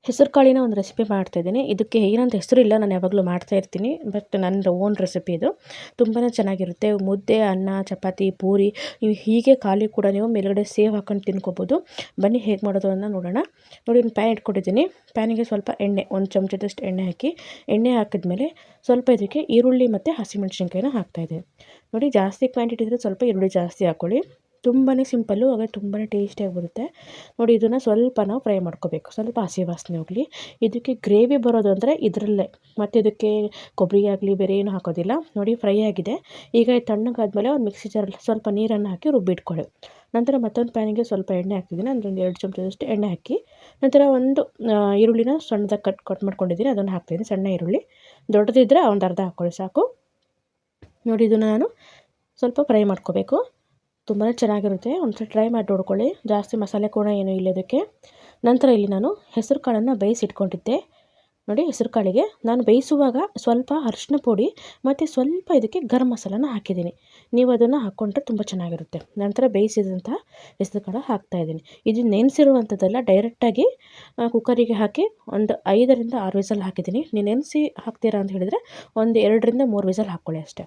ಹೆಸರು ಕಾಳಿನ ಒಂದು ರೆಸಿಪಿ ಮಾಡ್ತಾಯಿದ್ದೀನಿ. ಇದಕ್ಕೆ ಏನಂತ ಹೆಸರು ಇಲ್ಲ, ನಾನು ಯಾವಾಗಲೂ ಮಾಡ್ತಾಯಿರ್ತೀನಿ. ಬಟ್ ನನ್ನ ಓನ್ ರೆಸಿಪಿ ಇದು. ತುಂಬಾ ಚೆನ್ನಾಗಿರುತ್ತೆ. ಮುದ್ದೆ, ಅನ್ನ, ಚಪಾತಿ, ಪೂರಿ ನೀವು ಹೀಗೆ ಖಾಲಿ ಕೂಡ ನೀವು ಮೇಲ್ಗಡೆ ಸೇವ್ ಹಾಕೊಂಡು ತಿನ್ಕೋಬೋದು. ಬನ್ನಿ ಹೇಗೆ ಮಾಡೋದು ಅಂತ ನೋಡೋಣ. ನೋಡಿ, ಒಂದು ಪ್ಯಾನ್ ಇಟ್ಕೊಂಡಿದ್ದೀನಿ. ಪ್ಯಾನಿಗೆ ಸ್ವಲ್ಪ ಎಣ್ಣೆ, ಒಂದು ಚಮಚದಷ್ಟು ಎಣ್ಣೆ ಹಾಕಿ, ಎಣ್ಣೆ ಹಾಕಿದ್ಮೇಲೆ ಸ್ವಲ್ಪ ಇದಕ್ಕೆ ಈರುಳ್ಳಿ ಮತ್ತು ಹಸಿಮೆಣ್ಸಿನ್ಕಾಯಿನ ಹಾಕ್ತಾಯಿದ್ದೀನಿ. ನೋಡಿ, ಜಾಸ್ತಿ ಕ್ವಾಂಟಿಟಿ ಇದ್ದರೆ ಸ್ವಲ್ಪ ಈರುಳ್ಳಿ ಜಾಸ್ತಿ ಹಾಕ್ಕೊಳ್ಳಿ. ತುಂಬಾ ಸಿಂಪಲ್ಲು, ಆಗ ತುಂಬಾ ಟೇಸ್ಟಿಯಾಗಿ ಬರುತ್ತೆ. ನೋಡಿ, ಇದನ್ನು ಸ್ವಲ್ಪ ನಾವು ಫ್ರೈ ಮಾಡ್ಕೋಬೇಕು, ಸ್ವಲ್ಪ ಹಸಿ ವಾಸನೆ ಹೋಗಲಿ. ಇದಕ್ಕೆ ಗ್ರೇವಿ ಬರೋದು ಅಂದರೆ ಇದರಲ್ಲೇ, ಮತ್ತು ಇದಕ್ಕೆ ಕೊಬ್ಬರಿ ಆಗಲಿ ಬೇರೆ ಏನು ಹಾಕೋದಿಲ್ಲ. ನೋಡಿ, ಫ್ರೈ ಆಗಿದೆ. ಈಗ ಇದು ತಣ್ಣಗಾದ್ಮೇಲೆ ಒಂದು ಮಿಕ್ಸಿ ಜಾರಲ್ಲಿ ಸ್ವಲ್ಪ ನೀರನ್ನು ಹಾಕಿ ರುಬ್ಬಿಟ್ಕೊಳ್ಳಿ. ನಂತರ ಮತ್ತೊಂದು ಪ್ಯಾನಿಗೆ ಸ್ವಲ್ಪ ಎಣ್ಣೆ ಹಾಕ್ತಿದ್ದೀನಿ. ಅಂದರೆ ಒಂದು 2 ಚಮಚದಷ್ಟು ಎಣ್ಣೆ ಹಾಕಿ, ನಂತರ ಒಂದು ಈರುಳ್ಳಿನ ಸಣ್ಣದಾಗಿ ಕಟ್ ಮಾಡ್ಕೊಂಡಿದ್ದೀನಿ, ಅದನ್ನು ಹಾಕ್ತಿದ್ದೀನಿ. ಸಣ್ಣ ಈರುಳ್ಳಿ, ದೊಡ್ಡದಿದ್ದರೆ ಒಂದು ಅರ್ಧ ಹಾಕ್ಕೊಳ್ಳಿ ಸಾಕು. ನೋಡಿ, ಇದನ್ನು ನಾನು ಸ್ವಲ್ಪ ಫ್ರೈ ಮಾಡ್ಕೋಬೇಕು. ತುಂಬಾ ಚೆನ್ನಾಗಿರುತ್ತೆ. ಒಂದ್ಸಲ ಟ್ರೈ ಮಾಡಿ ನೋಡ್ಕೊಳ್ಳಿ. ಜಾಸ್ತಿ ಮಸಾಲೆ ಕೂಡ ಏನೂ ಇಲ್ಲ ಇದಕ್ಕೆ. ನಂತರ ಇಲ್ಲಿ ನಾನು ಹೆಸರು ಕಾಳನ್ನು ಬೇಯಿಸಿಟ್ಕೊಂಡಿದ್ದೆ. ನೋಡಿ, ಹೆಸರು ಕಾಳಿಗೆ ನಾನು ಬೇಯಿಸುವಾಗ ಸ್ವಲ್ಪ ಅರಿಶಿನ ಪುಡಿ ಮತ್ತು ಸ್ವಲ್ಪ ಇದಕ್ಕೆ ಗರಂ ಮಸಾಲನ ಹಾಕಿದ್ದೀನಿ. ನೀವು ಅದನ್ನು ಹಾಕ್ಕೊಂಡ್ರೆ ತುಂಬ ಚೆನ್ನಾಗಿರುತ್ತೆ. ನಂತರ ಬೇಯಿಸಿದಂಥ ಹೆಸರು ಕಾಳು ಹಾಕ್ತಾಯಿದ್ದೀನಿ. ಇದು ನೆನೆಸಿರುವಂಥದ್ದೆಲ್ಲ, ಡೈರೆಕ್ಟಾಗಿ ಕುಕ್ಕರಿಗೆ ಹಾಕಿ ಒಂದು 5ರಿಂದ 6 ವಿಸಲ್ ಹಾಕಿದ್ದೀನಿ. ನೀವು ನೆನೆಸಿ ಹಾಕ್ತೀರಾ ಅಂತ ಹೇಳಿದರೆ ಒಂದು 2ರಿಂದ 3 ವಿಸಲ್ ಹಾಕ್ಕೊಳ್ಳಿ ಅಷ್ಟೇ.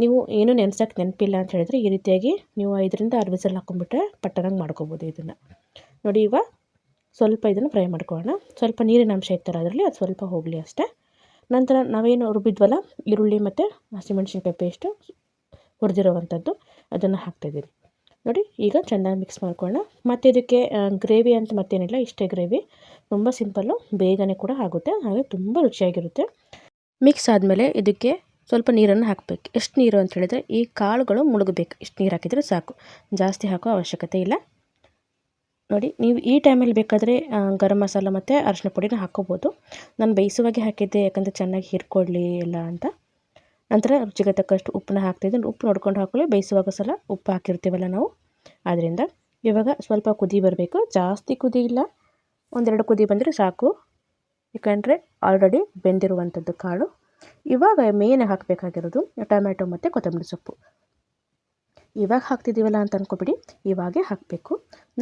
ನೀವು ಏನು ನೆನೆಸೋಕ್ಕೆ ನೆನಪಿಲ್ಲ ಅಂತ ಹೇಳಿದ್ರೆ ಈ ರೀತಿಯಾಗಿ ನೀವು 5ರಿಂದ 6 ವಿಸಲ್ ಹಾಕ್ಕೊಂಡ್ಬಿಟ್ರೆ ಪಟ್ಟರಂಗೆ ಮಾಡ್ಕೋಬೋದು ಇದನ್ನು. ನೋಡಿ, ಇವಾಗ ಸ್ವಲ್ಪ ಇದನ್ನು ಫ್ರೈ ಮಾಡ್ಕೊಳ್ಳೋಣ. ಸ್ವಲ್ಪ ನೀರಿನ ಅಂಶ ಇರ್ತಾರೆ ಅದರಲ್ಲಿ, ಅದು ಸ್ವಲ್ಪ ಹೋಗಲಿ ಅಷ್ಟೇ. ನಂತರ ನಾವೇನು ರುಬ್ಬಿದ್ವಲ್ಲ ಈರುಳ್ಳಿ ಮತ್ತು ಹಸಿಮೆಣ್ಸಿನ್ಕಾಯಿ ಪೇಸ್ಟು ಹುರಿದಿರೋವಂಥದ್ದು, ಅದನ್ನು ಹಾಕ್ತಾಯಿದ್ದೀನಿ. ನೋಡಿ, ಈಗ ಚೆನ್ನಾಗಿ ಮಿಕ್ಸ್ ಮಾಡ್ಕೊಳ್ಳೋಣ. ಮತ್ತು ಇದಕ್ಕೆ ಗ್ರೇವಿ ಅಂತ ಮತ್ತೇನಿಲ್ಲ, ಇಷ್ಟೇ ಗ್ರೇವಿ. ತುಂಬ ಸಿಂಪಲ್ಲು, ಬೇಗನೆ ಕೂಡ ಆಗುತ್ತೆ, ಹಾಗೆ ತುಂಬ ರುಚಿಯಾಗಿರುತ್ತೆ. ಮಿಕ್ಸ್ ಆದಮೇಲೆ ಇದಕ್ಕೆ ಸ್ವಲ್ಪ ನೀರನ್ನು ಹಾಕಬೇಕು. ಎಷ್ಟು ನೀರು ಅಂತ ಹೇಳಿದರೆ ಈ ಕಾಳುಗಳು ಮುಳುಗಬೇಕು, ಇಷ್ಟು ನೀರು ಹಾಕಿದರೆ ಸಾಕು, ಜಾಸ್ತಿ ಹಾಕೋ ಅವಶ್ಯಕತೆ ಇಲ್ಲ. ನೋಡಿ, ನೀವು ಈ ಟೈಮಲ್ಲಿ ಬೇಕಾದರೆ ಗರಂ ಮಸಾಲ ಮತ್ತು ಅರಿಶಿನ ಪುಡಿನ ಹಾಕ್ಕೋಬೋದು. ನಾನು ಬೇಯಿಸುವಾಗೆ ಹಾಕಿದ್ದೆ, ಯಾಕಂದರೆ ಚೆನ್ನಾಗಿ ಹೀರ್ಕೊಳ್ಳಿ ಎಲ್ಲ ಅಂತ. ನಂತರ ರುಚಿಗೆ ತಕ್ಕಷ್ಟು ಉಪ್ಪನ್ನ ಹಾಕ್ತಿದ್ದೀನಿ. ಉಪ್ಪು ನೋಡ್ಕೊಂಡು ಹಾಕ್ಕೊಳ್ಳಿ, ಬೇಯಿಸುವಾಗ ಸಲ ಉಪ್ಪು ಹಾಕಿರ್ತೀವಲ್ಲ ನಾವು, ಆದ್ದರಿಂದ. ಇವಾಗ ಸ್ವಲ್ಪ ಕುದಿ ಬರಬೇಕು, ಜಾಸ್ತಿ ಕುದಿ ಇಲ್ಲ, 1-2 ಕುದಿ ಬಂದರೆ ಸಾಕು, ಯಾಕಂದರೆ ಆಲ್ರೆಡಿ ಬೆಂದಿರುವಂಥದ್ದು ಕಾಳು. ಇವಾಗ ಮೇನ್ ಹಾಕಬೇಕಾಗಿರೋದು ಟೊಮ್ಯಾಟೊ ಮತ್ತು ಕೊತ್ತಂಬರಿ ಸೊಪ್ಪು. ಇವಾಗ ಹಾಕ್ತಿದ್ದೀವಲ್ಲ ಅಂತ ಅಂದ್ಕೊಬಿಡಿ, ಇವಾಗೇ ಹಾಕಬೇಕು.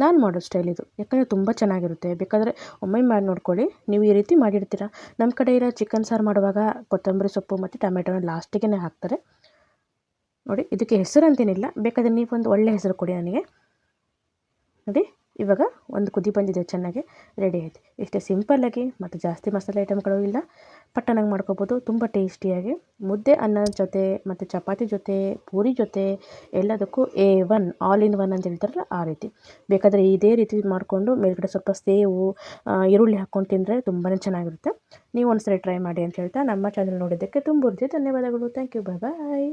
ನಾನು ಮಾಡೋ ಸ್ಟೈಲ್ ಇದು, ಯಾಕಂದರೆ ತುಂಬ ಚೆನ್ನಾಗಿರುತ್ತೆ. ಬೇಕಾದರೆ ಒಮ್ಮೆ ಮಾಡಿ ನೋಡ್ಕೊಳ್ಳಿ. ನೀವು ಈ ರೀತಿ ಮಾಡಿರ್ತೀರ. ನಮ್ಮ ಕಡೆ ಇರೋ ಚಿಕನ್ ಸಾರು ಮಾಡುವಾಗ ಕೊತ್ತಂಬರಿ ಸೊಪ್ಪು ಮತ್ತು ಟೊಮ್ಯಾಟೊನ ಲಾಸ್ಟಿಗೆ ಹಾಕ್ತಾರೆ. ನೋಡಿ, ಇದಕ್ಕೆ ಹೆಸರು ಅಂತೇನಿಲ್ಲ, ಬೇಕಾದರೆ ನೀವು ಒಂದು ಒಳ್ಳೆ ಹೆಸರು ಕೊಡಿ ನನಗೆ. ನೋಡಿ, ಇವಾಗ ಒಂದು ಕುದಿ ಬಂದಿದೆ, ಚೆನ್ನಾಗಿ ರೆಡಿ ಆಯಿತು. ಇಷ್ಟೇ ಸಿಂಪಲ್ಲಾಗಿ, ಮತ್ತು ಜಾಸ್ತಿ ಮಸಾಲೆ ಐಟಮ್ಗಳು ಇಲ್ಲ, ಪಟ್ಟನಾಗಿ ಮಾಡ್ಕೋಬೋದು. ತುಂಬ ಟೇಸ್ಟಿಯಾಗಿ ಮುದ್ದೆ ಅನ್ನದ ಜೊತೆ ಮತ್ತು ಚಪಾತಿ ಜೊತೆ, ಪೂರಿ ಜೊತೆ ಎಲ್ಲದಕ್ಕೂ A1 ಆಲ್ ಇನ್ ಒನ್ ಅಂತ ಹೇಳ್ತಾರಲ್ಲ, ಆ ರೀತಿ. ಬೇಕಾದರೆ ಇದೇ ರೀತಿ ಮಾಡಿಕೊಂಡು ಮೇಲ್ಗಡೆ ಸ್ವಲ್ಪ ಸೇವು, ಈರುಳ್ಳಿ ಹಾಕ್ಕೊಂಡು ತಿಂದರೆ ತುಂಬಾ ಚೆನ್ನಾಗಿರುತ್ತೆ. ನೀವು ಒಂದ್ಸರಿ ಟ್ರೈ ಮಾಡಿ ಅಂತ ಹೇಳ್ತಾ, ನಮ್ಮ ಚಾನಲ್ ನೋಡಿದ್ದಕ್ಕೆ ತುಂಬ ಧನ್ಯವಾದಗಳು. Thank you, bye bye.